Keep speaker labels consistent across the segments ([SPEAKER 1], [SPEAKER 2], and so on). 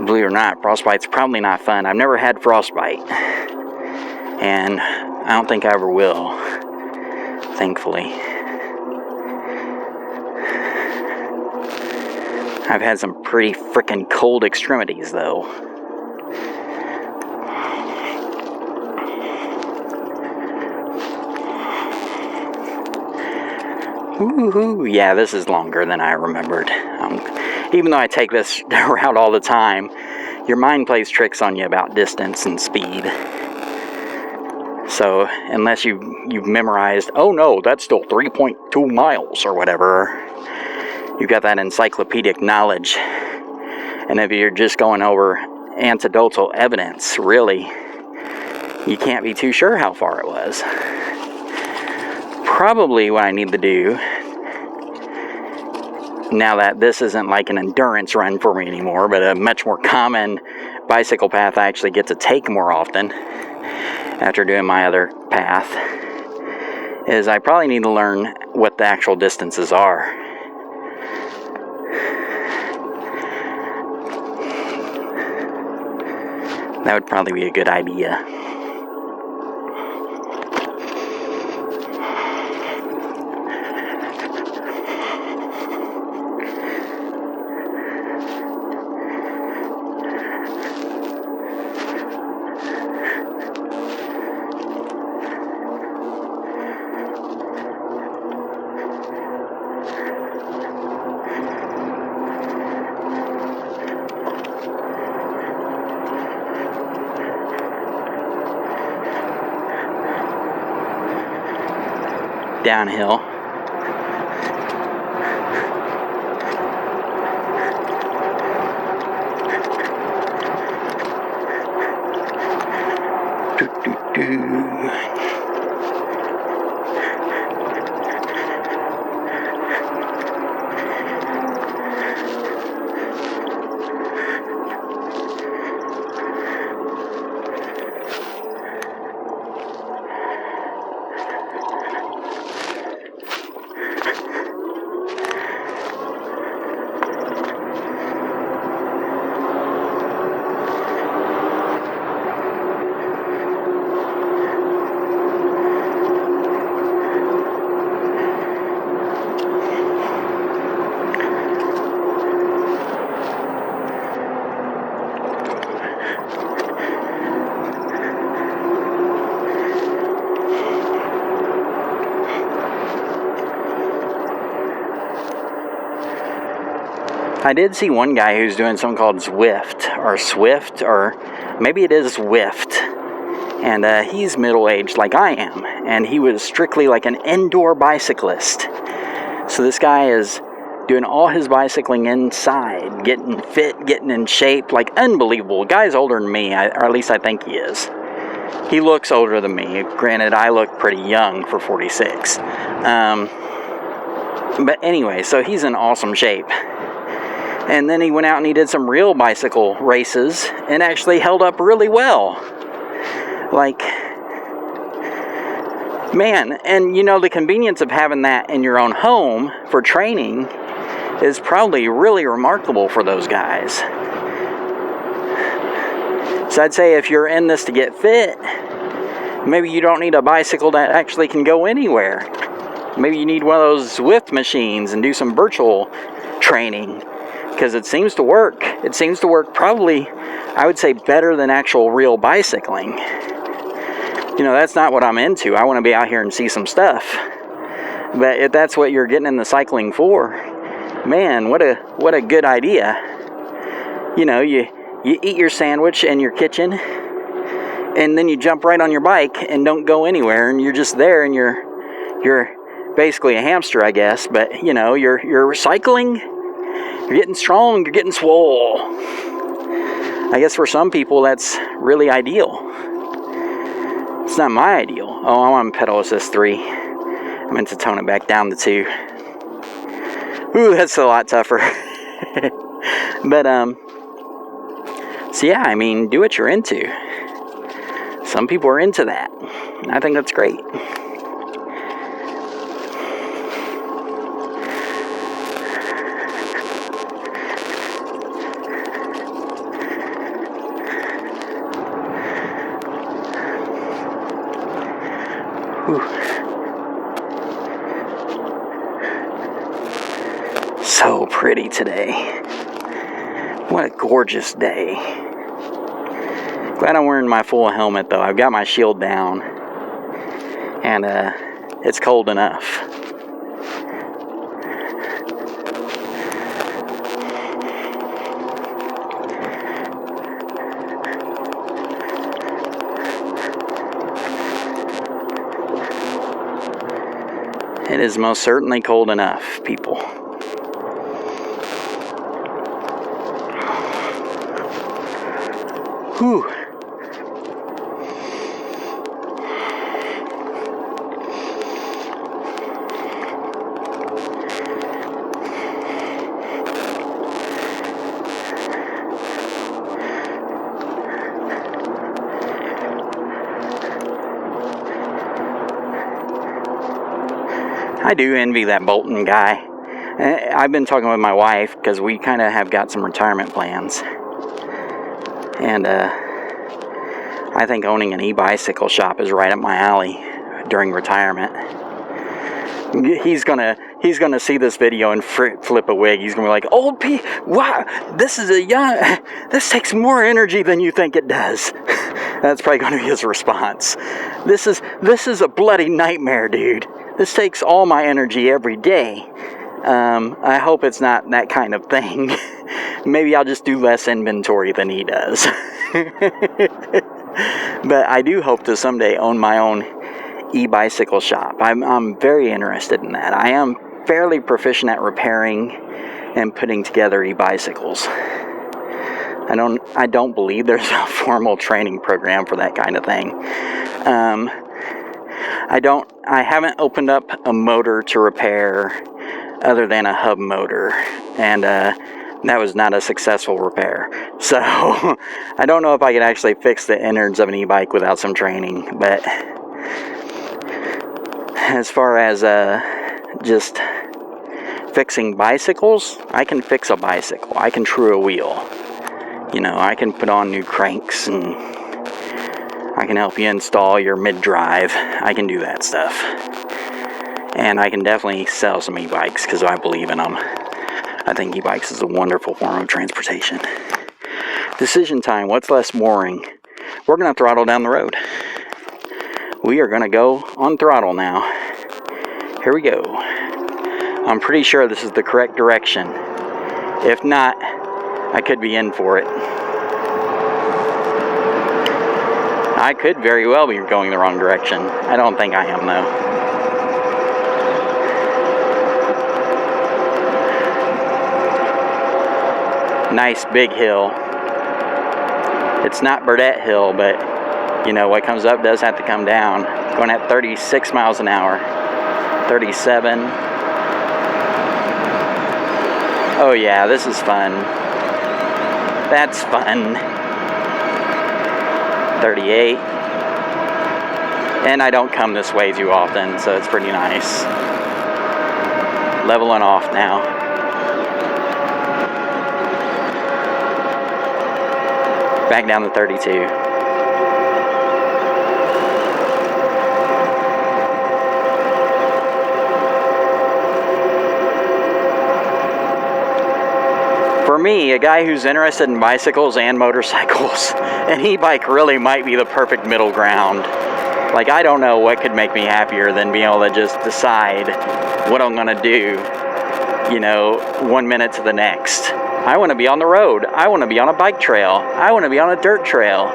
[SPEAKER 1] believe it or not, frostbite's probably not fun. I've never had frostbite, and I don't think I ever will, thankfully. I've had some pretty freaking cold extremities, though. Woohoo! Yeah, this is longer than I remembered. Even though I take this route all the time, your mind plays tricks on you about distance and speed. So, unless you've memorized, oh no, that's still 3.2 miles or whatever, you've got that encyclopedic knowledge. And if you're just going over anecdotal evidence, really, you can't be too sure how far it was. Probably what I need to do, now that this isn't like an endurance run for me anymore, but a much more common bicycle path I actually get to take more often after doing my other path, is I probably need to learn what the actual distances are. That would probably be a good idea. Downhill. I did see one guy who's doing something called Swift, or maybe it is Zwift. And he's middle-aged like I am. And he was strictly like an indoor bicyclist. So this guy is doing all his bicycling inside, getting fit, getting in shape, like unbelievable. Guy's older than me, or at least I think he is. He looks older than me. Granted, I look pretty young for 46. But anyway, so he's in awesome shape. And then he went out and he did some real bicycle races and actually held up really well. Like, man, and you know, the convenience of having that in your own home for training is probably really remarkable for those guys. So I'd say if you're in this to get fit, maybe you don't need a bicycle that actually can go anywhere. Maybe you need one of those Zwift machines and do some virtual training. Because it seems to work. It seems to work probably, I would say, better than actual real bicycling. You know, that's not what I'm into. I want to be out here and see some stuff. But if that's what you're getting in the cycling for, man, what a good idea. You know, you eat your sandwich in your kitchen, and then you jump right on your bike and don't go anywhere, and you're just there, and you're basically a hamster, I guess. But you know, you're cycling. You're getting strong, you're getting swole. I guess for some people that's really ideal. It's not my ideal. Oh, I'm on pedal assist 3. I meant to tone it back down to 2. Ooh, that's a lot tougher. But, so yeah, I mean, do what you're into. Some people are into that. I think that's great. Whew. So pretty today. What a gorgeous day. Glad I'm wearing my full helmet though. I've got my shield down. And it's cold enough. It is most certainly cold enough, people. Whew. I do envy that Bolton guy. I've been talking with my wife because we kind of have got some retirement plans. And I think owning an e-bicycle shop is right up my alley during retirement. He's gonna see this video and flip a wig. He's gonna be like, "Old P, wow, this takes more energy than you think it does." That's probably gonna be his response. This is a bloody nightmare, dude. This takes all my energy every day. I hope it's not that kind of thing. Maybe I'll just do less inventory than he does. But I do hope to someday own my own e-bicycle shop. I'm very interested in that. I am fairly proficient at repairing and putting together e-bicycles. I don't believe there's a formal training program for that kind of thing. I haven't opened up a motor to repair other than a hub motor, and that was not a successful repair. So I don't know if I could actually fix the innards of an e-bike without some training. But as far as just fixing bicycles, I can fix a bicycle. I can true a wheel. You know, I can put on new cranks, and I can help you install your mid-drive. I can do that stuff. And I can definitely sell some e-bikes because I believe in them. I think e-bikes is a wonderful form of transportation. Decision time. What's less boring? We're going to throttle down the road. We are going to go on throttle now. Here we go. I'm pretty sure this is the correct direction. If not, I could be in for it. I could very well be going the wrong direction. I don't think I am, though. Nice big hill. It's not Burdette Hill, but you know, what comes up does have to come down. Going at 36 miles an hour. 37. Oh yeah, this is fun. That's fun. 38. And I don't come this way too often, so it's pretty nice. Leveling off now. Back down to 32. For me, a guy who's interested in bicycles and motorcycles, an e-bike really might be the perfect middle ground. Like, I don't know what could make me happier than being able to just decide what I'm gonna do, you know, 1 minute to the next. I want to be on the road. I want to be on a bike trail. I want to be on a dirt trail.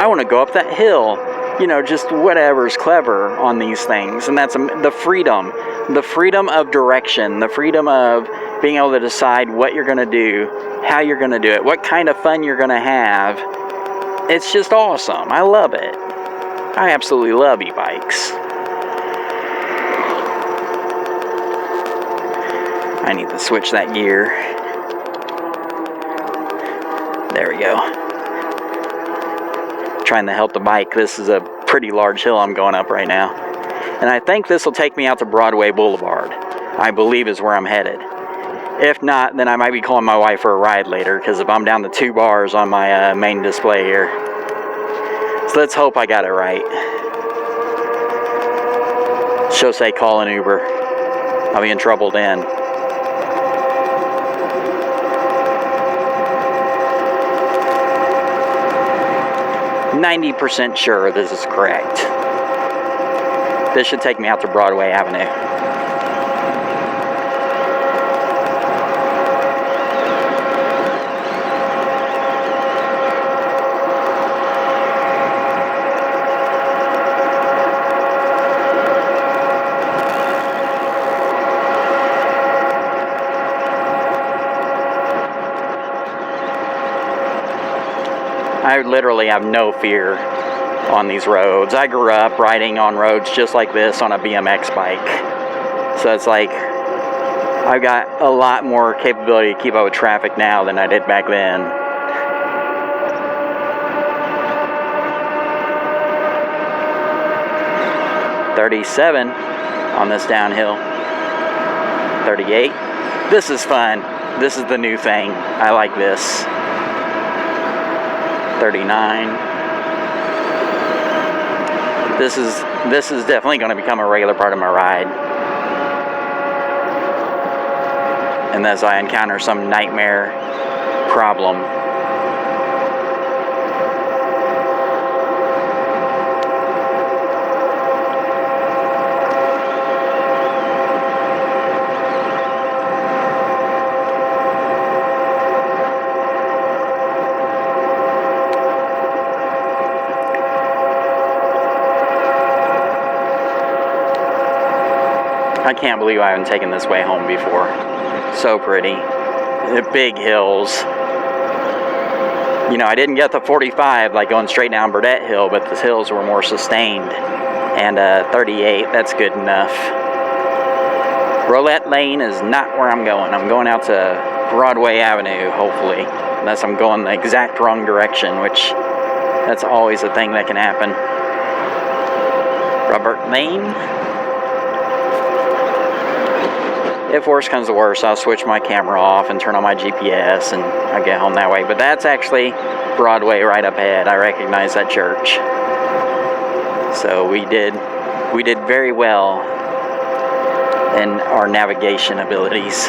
[SPEAKER 1] I want to go up that hill. You know, just whatever's clever on these things. And that's the freedom of direction, the freedom of being able to decide what you're going to do, how you're going to do it, what kind of fun you're going to have. It's just awesome. I love it. I absolutely love e-bikes. I need to switch that gear. There we go. Trying to help the bike. This is a pretty large hill I'm going up right now. And I think this will take me out to Broadway Boulevard. I believe is where I'm headed. If not, then I might be calling my wife for a ride later, because if I'm down to 2 bars on my main display here. So let's hope I got it right. She'll say call an Uber. I'll be in trouble then. %90 sure this is correct. This should take me out to Broadway Avenue. I literally have no fear on these roads. I grew up riding on roads just like this on a BMX bike. So it's like I've got a lot more capability to keep up with traffic now than I did back then. .37 on this downhill. 38. This is fun. This is the new thing. I like this. 39. This is definitely going to become a regular part of my ride. Unless I encounter some nightmare problem. I can't believe I haven't taken this way home before. So pretty. The big hills. You know, I didn't get the 45 like going straight down Burdette Hill, but the hills were more sustained. And 38, that's good enough. Roulette Lane is not where I'm going. I'm going out to Broadway Avenue, hopefully. Unless I'm going the exact wrong direction, which that's always a thing that can happen. Robert Lane. If worse comes to worse, I'll switch my camera off and turn on my GPS and I'll get home that way. But that's actually Broadway right up ahead. I recognize that church. So we did very well in our navigation abilities.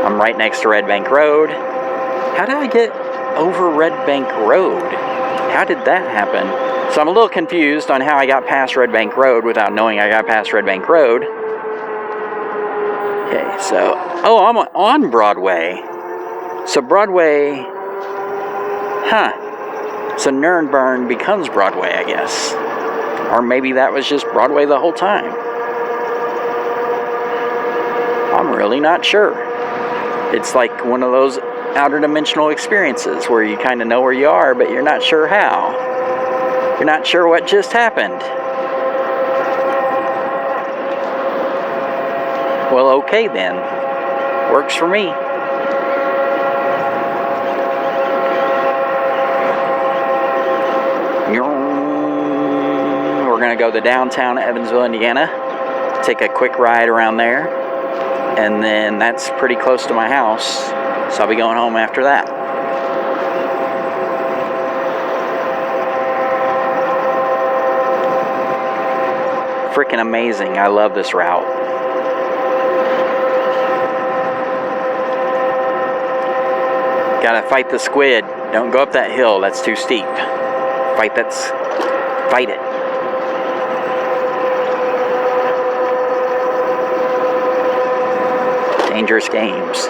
[SPEAKER 1] I'm right next to Red Bank Road. How did I get over Red Bank Road? How did that happen? So I'm a little confused on how I got past Red Bank Road without knowing I got past Red Bank Road. Okay, so, oh, I'm on Broadway. So Broadway, so Nürnberg becomes Broadway, I guess. Or maybe that was just Broadway the whole time. I'm really not sure. It's like one of those outer dimensional experiences where you kind of know where you are, but you're not sure how. You're not sure what just happened. Well, okay then. Works for me. We're going to go to downtown Evansville, Indiana. Take a quick ride around there. And then that's pretty close to my house. So I'll be going home after that. Freaking amazing. I love this route. Gotta fight the squid. Don't go up that hill. That's too steep. Fight it. Dangerous games.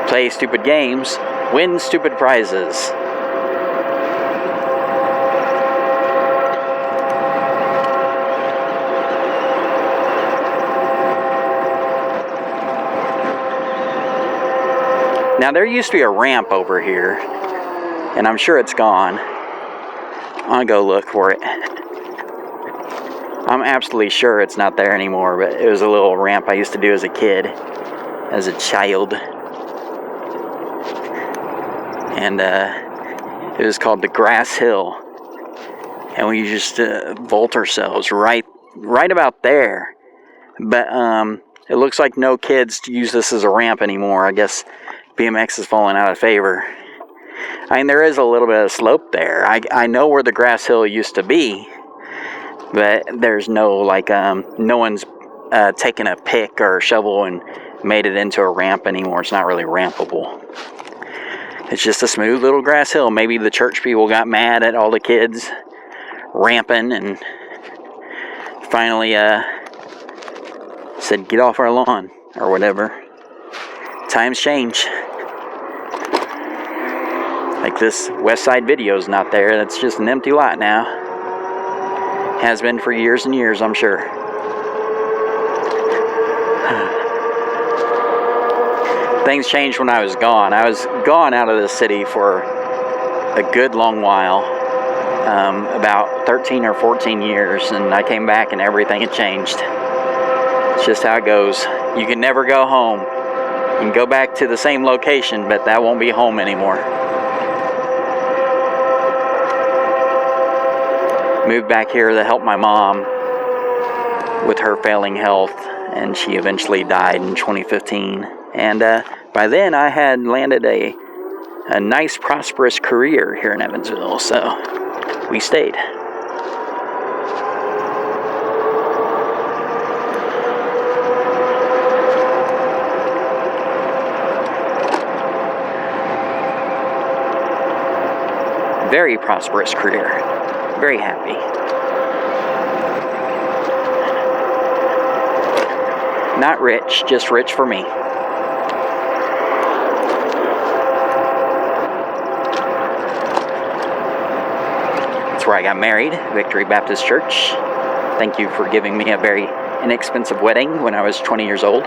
[SPEAKER 1] Play stupid games, win stupid prizes. Now there used to be a ramp over here, and I'm sure it's gone. I'll go look for it. I'm absolutely sure it's not there anymore, but it was a little ramp I used to do as a kid, as a child. And it was called the Grass Hill, and we just vault ourselves right right about there. But it looks like no kids use this as a ramp anymore. I guess BMX has fallen out of favor. I mean, there is a little bit of slope there. I know where the grass hill used to be, but there's no, like, no one's taken a pick or a shovel and made it into a ramp anymore. It's not really rampable. It's just a smooth little grass hill. Maybe the church people got mad at all the kids ramping and finally said, get off our lawn, or whatever. Times change. Like this West Side video's not there. That's just an empty lot now. Has been for years and years, I'm sure. Things changed when I was gone. I was gone out of the city for a good long while. About 13 or 14 years, and I came back and everything had changed. It's just how it goes. You can never go home. You can go back to the same location, but that won't be home anymore. Moved back here to help my mom with her failing health, and she eventually died in 2015. And by then I had landed a nice, prosperous career here in Evansville, so we stayed. Very prosperous career. Very happy. Not rich, just rich for me. That's where I got married, Victory Baptist Church. Thank you for giving me a very inexpensive wedding when I was 20 years old.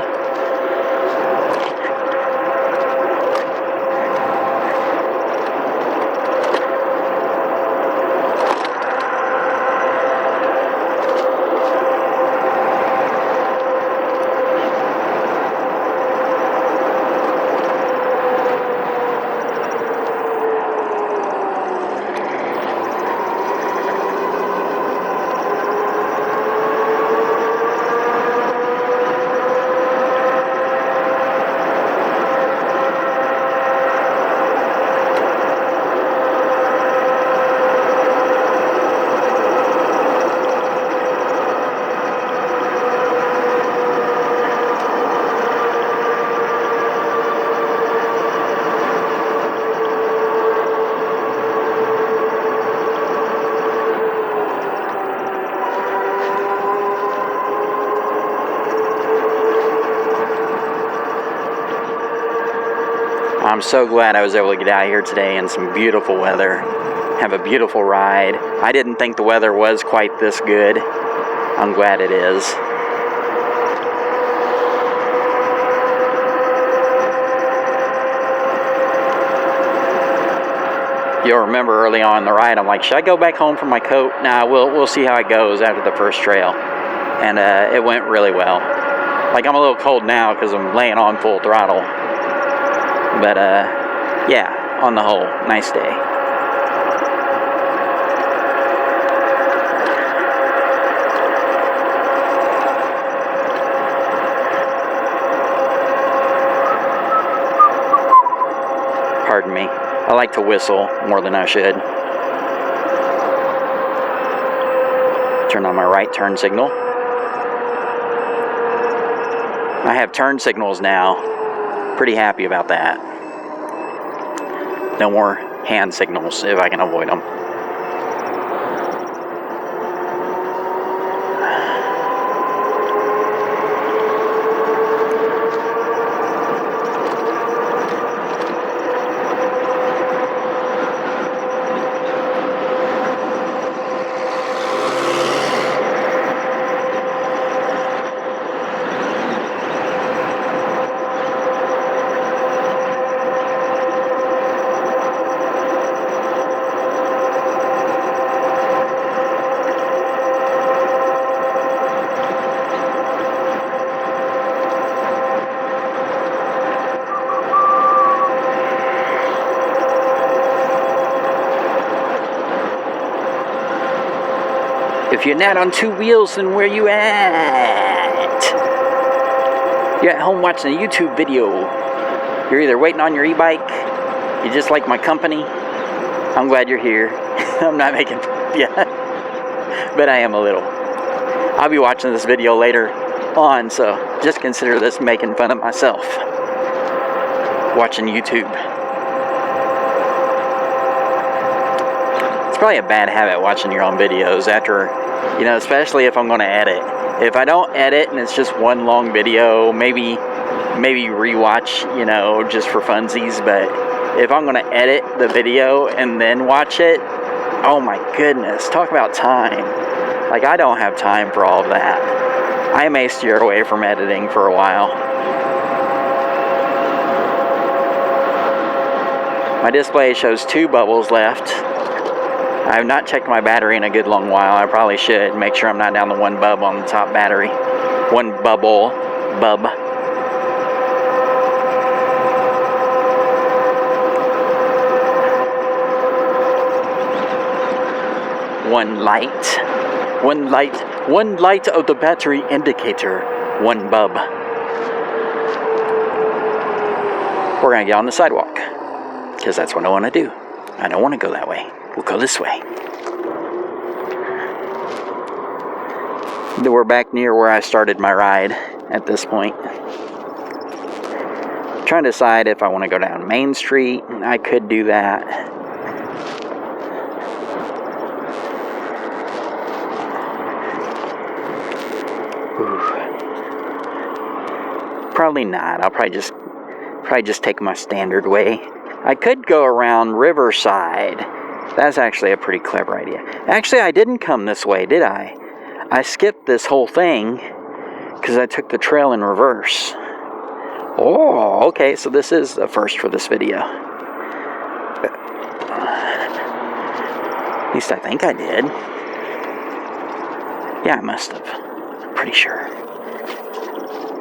[SPEAKER 1] I'm so glad I was able to get out here today in some beautiful weather, have a beautiful ride. I didn't think the weather was quite this good. I'm glad it is. You'll remember early on in the ride, I'm like, should I go back home for my coat? Nah, we'll see how it goes after the first trail. And it went really well. Like, I'm a little cold now because I'm laying on full throttle. But, yeah, on the whole, nice day. Pardon me. I like to whistle more than I should. Turn on my right turn signal. I have turn signals now. Pretty happy about that. No more hand signals if I can avoid them. If you're not on two wheels, then where you at? You're at home watching a YouTube video. You're either waiting on your e-bike, you just like my company. I'm glad you're here. I'm not making, but I am a little. I'll be watching this video later on, so just consider this making fun of myself. Watching YouTube. It's probably a bad habit watching your own videos after, especially if I'm going to edit. If I don't edit and it's just one long video, maybe rewatch, just for funsies. But if I'm going to edit the video and then watch it, oh my goodness, talk about time. Like, I don't have time for all of that. I may steer away from editing for a while. My display shows 2 bubbles left. I have not checked my battery in a good long while. I probably should make sure I'm not down to 1 bub on the top battery. 1 bubble. 1 light. 1 light of the battery indicator. 1 bub. We're gonna get on the sidewalk, because that's what I want to do. I don't want to go that way. We'll go this way. We're back near where I started my ride at this point. I'm trying to decide if I want to go down Main Street. I could do that. Ooh. Probably not. I'll probably just take my standard way. I could go around Riverside. That's actually a pretty clever idea. Actually, I didn't come this way, did I? I skipped this whole thing because I took the trail in reverse. Oh, okay, so this is the first for this video. At least I think I did. Yeah, I must have. Pretty sure.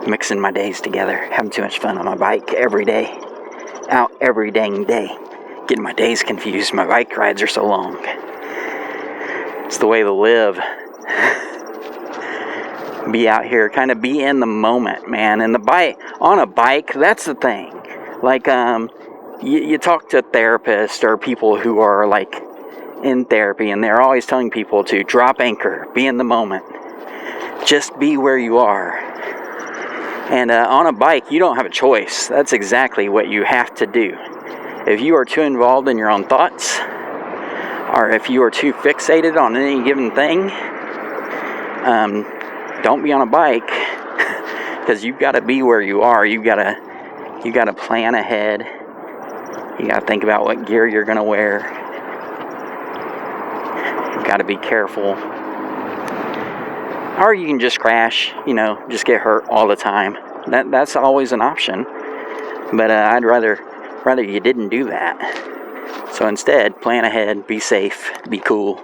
[SPEAKER 1] Mixing my days together. Having too much fun on my bike every day. Out every dang day. Getting my days confused. My bike rides are so long. It's the way to live. Be out here, kind of be in the moment, man. And on a bike, that's the thing. Like, you talk to therapists or people who are like in therapy, and they're always telling people to drop anchor, be in the moment, just be where you are. And on a bike, you don't have a choice. That's exactly what you have to do. If you are too involved in your own thoughts, or if you are too fixated on any given thing, don't be on a bike, because you've got to be where you are. You got to plan ahead. You got to think about what gear you're going to wear. You got to be careful. Or you can just crash, just get hurt all the time. That's always an option. But I'd rather you didn't do that. So instead, plan ahead, be safe, be cool,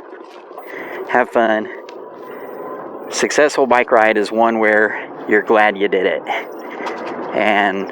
[SPEAKER 1] have fun. Successful bike ride is one where you're glad you did it. And